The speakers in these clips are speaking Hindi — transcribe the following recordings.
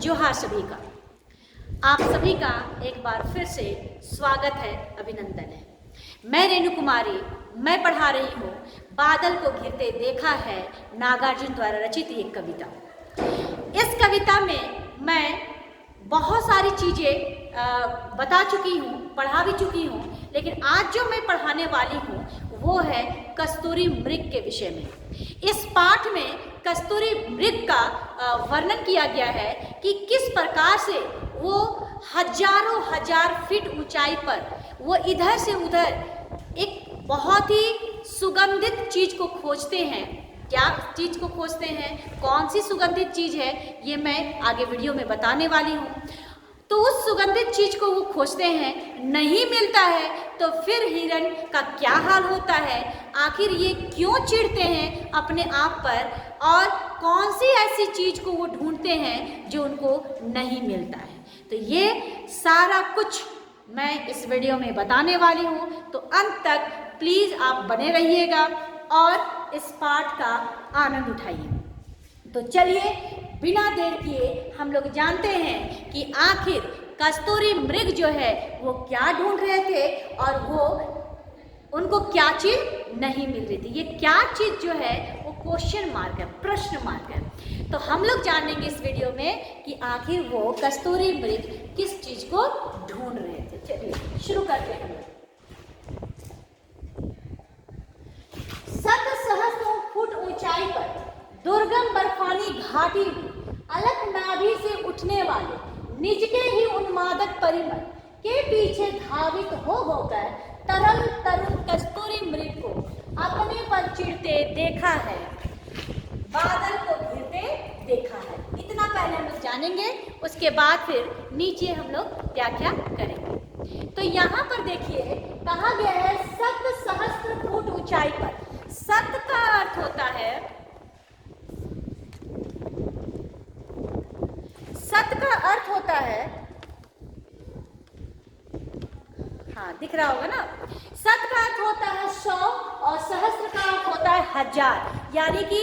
जोहार सभी का। आप सभी का एक बार फिर से स्वागत है, अभिनंदन है। मैं रेणु कुमारी, मैं पढ़ा रही हूँ बादल को घिरते देखा है, नागार्जुन द्वारा रचित एक कविता। इस कविता में मैं बहुत सारी चीज़ें बता चुकी हूँ, पढ़ा भी चुकी हूँ, लेकिन आज जो मैं पढ़ाने वाली हूँ वो है कस्तूरी मृग के विषय में। इस पाठ में कस्तूरी मृग का वर्णन किया गया है कि किस प्रकार से वो हजारों हजार फीट ऊंचाई पर वो इधर से उधर एक बहुत ही सुगंधित चीज को खोजते हैं। क्या चीज को खोजते हैं, कौन सी सुगंधित चीज है, ये मैं आगे वीडियो में बताने वाली हूँ। तो उस सुगंधित चीज को वो खोजते हैं, नहीं मिलता है तो फिर हिरण का क्या हाल होता है, आखिर ये क्यों चिढ़ते हैं अपने आप पर, और कौन सी ऐसी चीज को वो ढूंढते हैं जो उनको नहीं मिलता है। तो ये सारा कुछ मैं इस वीडियो में बताने वाली हूँ, तो अंत तक प्लीज आप बने रहिएगा और इस पाठ का आनंद उठाइए। तो चलिए बिना देर किए हम लोग जानते हैं कि आखिर कस्तूरी मृग जो है वो क्या ढूंढ रहे थे और वो उनको क्या चीज नहीं मिल रही थी। ये क्या चीज जो है वो क्वेश्चन मार्क है, प्रश्न मार्क है। तो हम लोग जानेंगे इस वीडियो में कि आखिर वो कस्तूरी मृग किस चीज को ढूंढ रहे थे। चलिए शुरू करते हैं। शत सहस्त्रों फुट ऊंचाई पर दुर्गम बर्फानी घाटी में अलख नाभि से उठने वाले निज के ही उन्मादक परिमल के पीछे धावित हो होकर तरल तरुण कस्तूरी मृग को अपने पर चिढ़ते देखा है, बादल को घिरते देखा है। इतना पहले हम लोग जानेंगे, उसके बाद फिर नीचे हम लोग व्याख्या करेंगे। तो यहाँ पर देखिए कहा गया है शत सहस्त्र फुट ऊंचाई पर। शत का अर्थ होता है, शत का अर्थ होता है, हाँ दिख रहा होगा ना, शत का अर्थ होता है 100 और सहस्त्र का अर्थ होता है 1000, यानी कि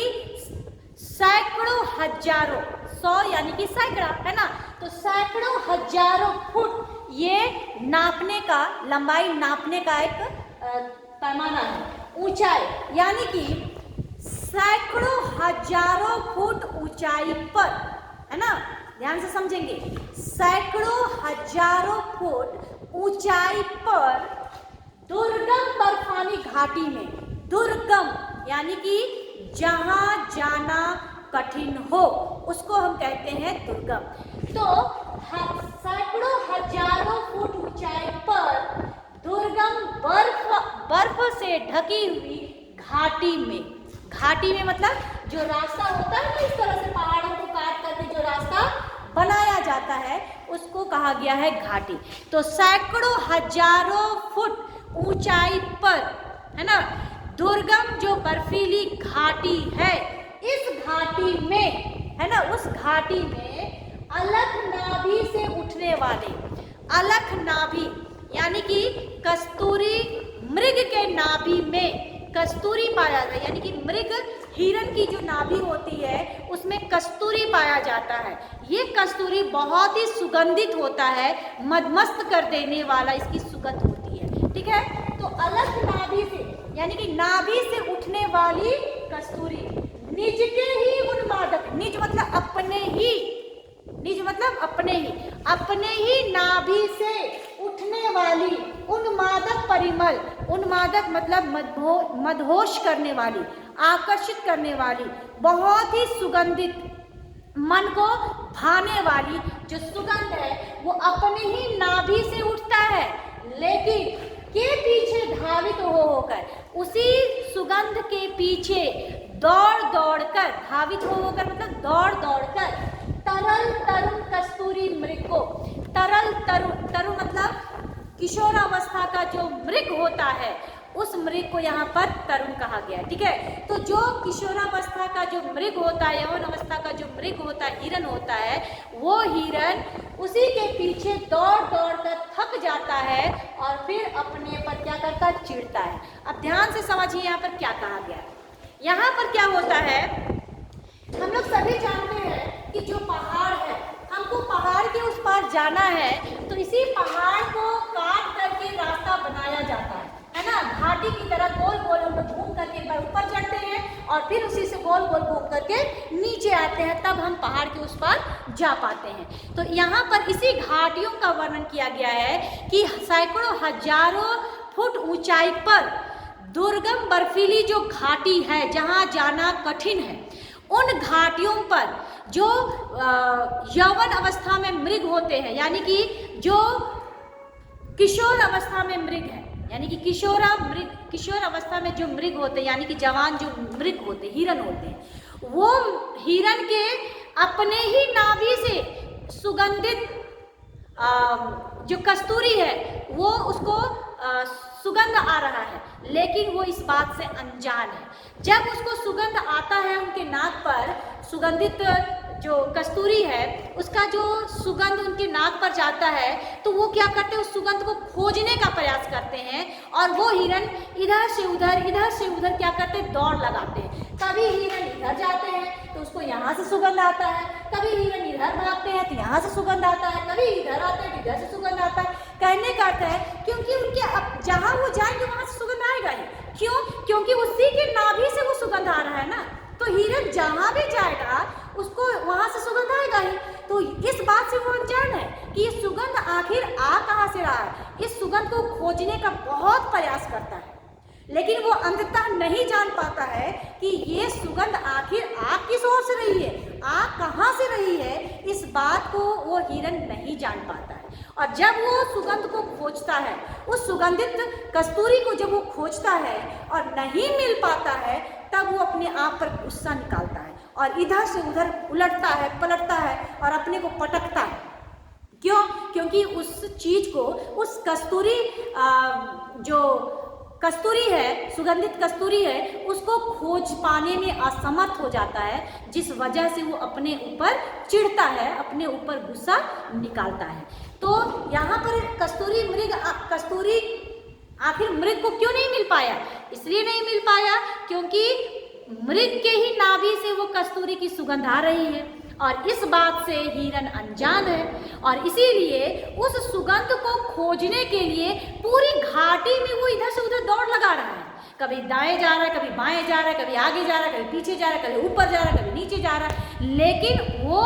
सैकड़ों हजारों। 100 यानी कि सैकड़ा है ना, तो सैकड़ों हजारों फुट ये नापने का, लंबाई नापने का एक पैमाना है। ऊंचाई यानी कि सैकड़ों हजारों फुट ऊंचाई पर, है ना, ध्यान से समझेंगे। सैकड़ों हजारों फुट ऊंचाई पर दुर्गम बर्फानी घाटी में, दुर्गम यानी कि जहां जाना कठिन हो उसको हम कहते हैं दुर्गम। तो सैकड़ों हजारों फुट ऊंचाई पर दुर्गम बर्फ से ढकी हुई घाटी में, घाटी में मतलब जो रास्ता होता है ना, इस तरह से पहाड़ों को काट करके जो रास्ता बनाया जाता है उसको कहा गया है घाटी। तो सैकड़ों हजारों फुट ऊंचाई पर, है ना, दुर्गम जो बर्फीली घाटी है, इस घाटी में, है ना, उस घाटी में अलख नाभि से उठने वाले, अलख नाभि यानी कि कस्तूरी मृग के नाभि में कस्तूरी पाया जाता है, यानी कि मृग, हिरण की जो नाभि होती है उसमें कस्तूरी पाया जाता है। ये कस्तूरी बहुत ही सुगंधित होता है, मदमस्त कर देने वाला इसकी सुगंध होती है, ठीक है। तो अलख नाभि से यानी कि नाभि से उठने वाली कस्तूरी, निज के ही उन्मादक, निज मतलब अपने ही, निज मतलब अपने ही नाभि से उठने वाली उन्मादक परिमल, उन्मादक मतलब मदहोश करने वाली, आकर्षित करने वाली, बहुत ही सुगंधित, मन को भाने वाली जो सुगंध है वो अपने ही नाभि से उठता है, लेकिन के पीछे धावित होकर, उसी सुगंध के पीछे दौड़ दौड़ कर, धावित होकर मतलब दौड़ दौड़ कर तरल तरुण कस्तूरी मृग को, तरल तरुण मतलब किशोरावस्था का जो मृग होता है उस मृग को यहाँ पर तरुण कहा गया है, ठीक है। तो जो किशोरावस्था का जो मृग होता है, यौवन अवस्था का जो मृग होता है, हिरण होता है, वो हिरण उसी के पीछे दौड़ दौड़ कर थक जाता है और फिर अपने पर क्या करता है, चिढ़ता है। अब ध्यान से समझिए यहाँ पर क्या कहा गया है। यहाँ पर क्या होता है, हम लोग सभी जानते हैं कि जो पहाड़ है हमको जाना है तो इसी पहाड़ को काट करके रास्ता बनाया जाता है ना। घाटी की तरह गोल गोल हम लोग घूम करके एक बार ऊपर चढ़ते हैं और फिर उसी से गोल गोल घूम करके नीचे आते हैं, तब हम पहाड़ के उस पर जा पाते हैं। तो यहाँ पर इसी घाटियों का वर्णन किया गया है कि सैकड़ों हजारों फुट ऊंचाई पर दुर्गम बर्फीली जो घाटी है जहाँ जाना कठिन है, उन घाटियों पर जो यौवन अवस्था में मृग होते हैं, यानी कि जो किशोर अवस्था में मृग है, यानी कि किशोर अवस्था में जो मृग होते हैं, यानी कि जवान जो मृग होते हैं, हिरन होते हैं, वो हिरन के अपने ही नाभि से सुगंधित जो कस्तूरी है वो उसको सुगंध आ रहा है, लेकिन वो इस बात से अनजान है। जब उसको सुगंध आता है, उनके नाक पर सुगंधित जो कस्तूरी है उसका जो सुगंध उनके नाक पर जाता है, तो वो क्या करते हैं, उस सुगंध को खोजने का प्रयास करते हैं और वो हिरन इधर से उधर क्या करते हैं, दौड़ लगाते हैं। कभी हिरन इधर जाते हैं तो उसको यहाँ से सुगंध आता है, कभी हिरन इधर भागते हैं तो यहाँ से सुगंध आता है, कभी इधर आते हैं तो इधर से सुगंध आता है। कहने का अर्थ है क्योंकि उनके अब जहाँ वो जाएंगे वहाँ से सुगंध आएगा ही। क्यों? क्योंकि उसी के नाभि से वो सुगंध आ रहा है ना, तो हिरन जहाँ भी जाएगा उसको वहाँ से सुगंध आएगा ही। तो इस बात से वो अनजान है कि ये सुगंध आखिर आ कहाँ से रहा है। इस सुगंध को खोजने का बहुत प्रयास करता है, लेकिन वो अंततः नहीं जान पाता है कि ये सुगंध आखिर आ किस ओर से रही है, आ कहाँ से रही है। इस बात को वो हिरन नहीं जान पाता है। और जब वो सुगंध को खोजता है, उस सुगंधित कस्तूरी को जब वो खोजता है और नहीं मिल पाता है, तब वो अपने आप पर गुस्सा निकालता है और इधर से उधर उलटता है, पलटता है और अपने को पटकता है। क्यों? क्योंकि उस चीज को, उस कस्तूरी जो कस्तूरी है, सुगंधित कस्तूरी है, उसको खोज पाने में असमर्थ हो जाता है, जिस वजह से वो अपने ऊपर चिढ़ता है, अपने ऊपर गुस्सा निकालता है। तो यहाँ पर कस्तूरी आखिर मृग को क्यों नहीं मिल पाया? इसलिए नहीं मिल पाया क्योंकि मृग के ही नाभि से वो कस्तूरी की सुगंध आ रही है और इस बात से हिरन अनजान है और इसीलिए उस सुगंध को खोजने के लिए पूरी घाटी में वो इधर से उधर दौड़ लगा रहा है। कभी दाएं जा रहा है, कभी बाएं जा रहा है, कभी आगे जा रहा है, कभी पीछे जा रहा है, कभी ऊपर जा रहा है, कभी नीचे जा रहा है, लेकिन वो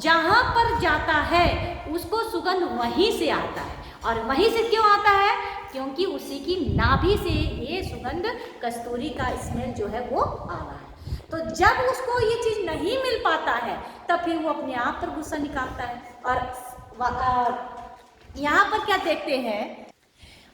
जहाँ पर जाता है उसको सुगंध वहीं से आता है। और वहीं से क्यों आता है? क्योंकि उसी की नाभि से ये सुगंध कस्तूरी का स्मेल जो है वो आ रहा है। तो जब उसको ये चीज़ नहीं मिल पाता है, तब फिर वो अपने आप पर गुस्सा निकालता है। और यहाँ पर क्या देखते हैं,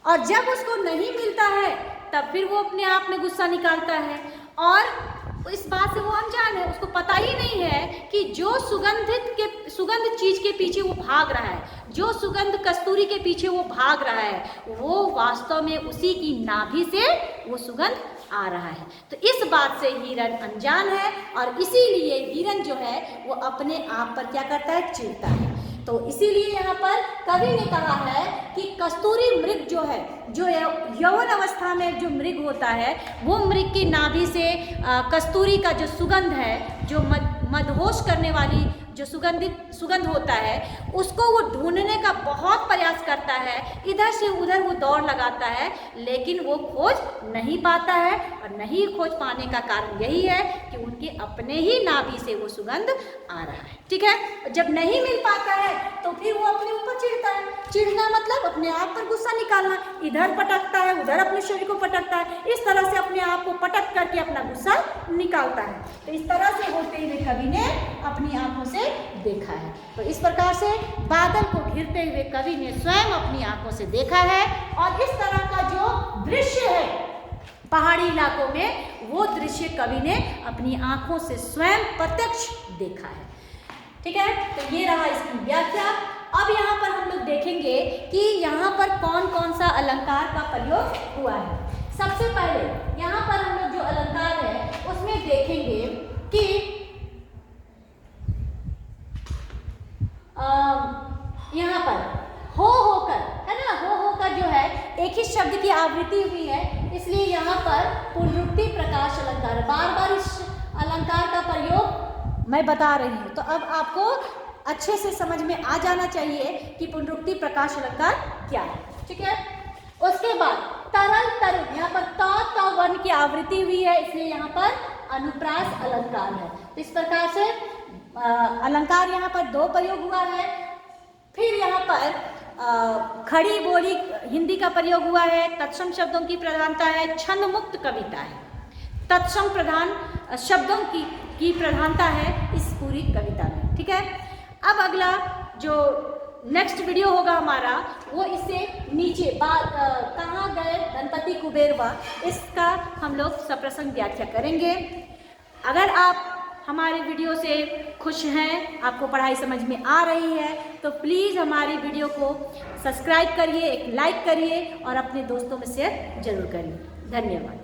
और जब उसको नहीं मिलता है तब फिर वो अपने आप में गुस्सा निकालता है और इस बात से वो अनजान है, उसको पता ही नहीं है कि जो सुगंध चीज के पीछे वो भाग रहा है, जो सुगंध कस्तूरी के पीछे वो भाग रहा है, वो वास्तव में उसी की नाभि से वो सुगंध आ रहा है। तो इस बात से हिरन अनजान है और इसीलिए हिरन जो है वो अपने आप पर क्या करता है, चिढ़ता है। तो इसीलिए यहाँ पर कवि ने कहा है कि कस्तूरी मृग जो है, जो यौवन अवस्था में जो मृग होता है, वो मृग की नाभि से कस्तूरी का जो सुगंध है, जो मदहोश करने वाली जो सुगंध होता है, उसको वो ढूंढने का बहुत प्रयास करता है, इधर से उधर वो दौड़ लगाता है, लेकिन वो खोज नहीं पाता है। और नहीं खोज पाने का कारण यही है कि उनके अपने ही नाभि से वो सुगंध आ रहा है। ठीक है, जब नहीं मिल पाता है तो फिर वो अपने ऊपर चिढ़ता है। चिढ़ना मतलब अपने आप पर गुस्सा निकालना, इधर पटकता है, उधर अपने शरीर को पटकता है, इस तरह से अपने आप को पटक करके अपना गुस्सा निकालता है। तो इस तरह से होते हुए कवि ने अपनी आंखों से देखा है। तो इस प्रकार से बादल को घिरते हुए कवि ने स्वयं अपनी आंखों से देखा है और इस तरह का जो दृश्य है पहाड़ी इलाकों में, वो दृश्य कवि ने अपनी आंखों से स्वयं प्रत्यक्ष देखा है। ठीक है, तो ये रहा इसकी व्याख्या। अब यहाँ पर हम लोग देखेंगे कि यहाँ पर कौन कौन सा अलंकार का प्रयोग हुआ है। सबसे पहले यहाँ पर हम लोग जो अलंकार है उसमें देखेंगे कि यहाँ पर हो होकर है ना, हो होकर जो है एक ही शब्द की आवृत्ति हुई है, इसलिए यहाँ पर पुनरुक्ति प्रकाश अलंकार, बार बार इस अलंकार का प्रयोग मैं बता रही हूँ। तो अब आपको अच्छे से समझ में आ जाना चाहिए कि पुनरुक्ति प्रकाश अलंकार क्या है। ठीक है, उसके बाद तरल तरुण, यहाँ पर त वर्ण की आवृत्ति हुई है, इसलिए यहाँ पर अनुप्रास अलंकार है। तो इस प्रकार से अलंकार यहाँ पर दो प्रयोग हुआ है। फिर यहाँ पर खड़ी बोली हिंदी का प्रयोग हुआ है, तत्सम शब्दों की प्रधानता है, छंद मुक्त कविता है, तत्सम प्रधान शब्दों की प्रधानता है इस पूरी कविता में। ठीक है, अब अगला जो नेक्स्ट वीडियो होगा हमारा वो इससे नीचे कहाँ गए गणपति कुबेरवा, इसका हम लोग सप्रसंग व्याख्या करेंगे। अगर आप हमारे वीडियो से खुश हैं, आपको पढ़ाई समझ में आ रही है, तो प्लीज़ हमारी वीडियो को सब्सक्राइब करिए, एक लाइक करिए और अपने दोस्तों में शेयर जरूर करिए। धन्यवाद।